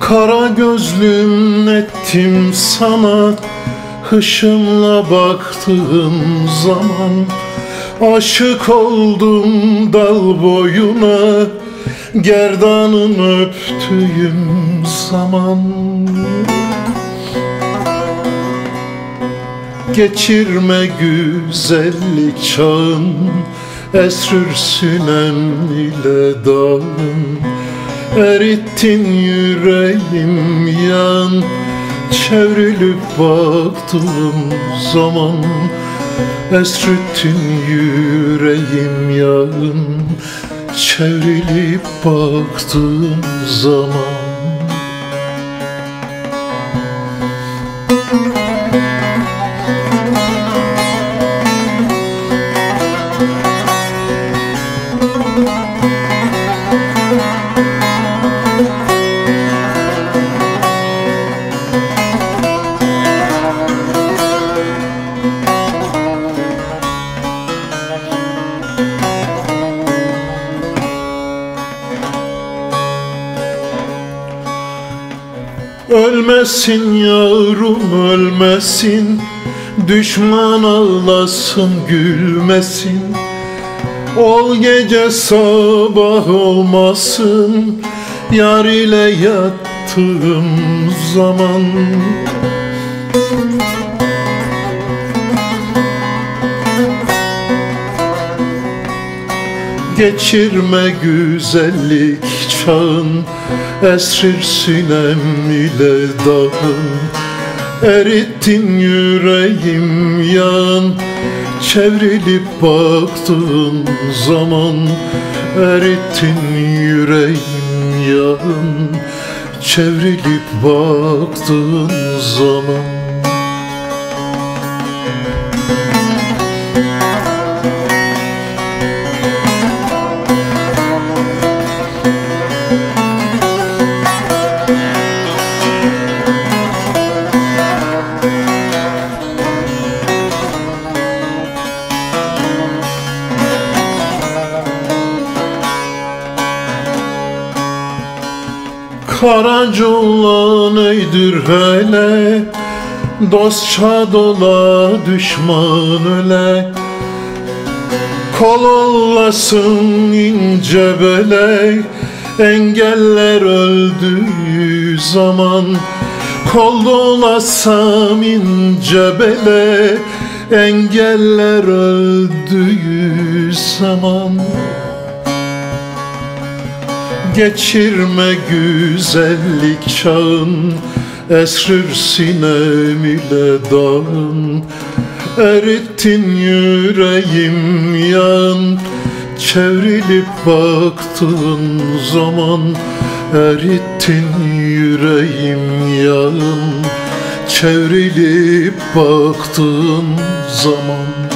Kara gözlüm ettim sana, hışımla baktığım zaman aşık oldum dal boyuna, gerdanın öptüğüm zaman. Geçirme güzellik çağın, esrürsün ile dağın. Erittin yüreğim yan, çevrilip baktığım zaman esrittin yüreğim yan, çevrilip baktığım zaman. Ölmesin yavrum ölmesin, düşman ağlasın gülmesin. Ol gece sabah olmasın, yar ile yattığım zaman. Geçirme güzellik çağın, esrirsin ile dağın. Erittin yüreğim yan, çevrilip baktığın zaman. Erittin yüreğim yan, çevrilip baktığın zaman. Karaca olan eydir hele, dostça dola düşman öle. Kol olasın ince belek, engeller öldüğü zaman. Kol olasam ince belek, engeller öldüğü zaman. Geçirme güzellik çağın, esrirsin ile dağın. Erittin yüreğim yan, çevrilip baktığın zaman. Erittin yüreğim yan, çevrilip baktığın zaman.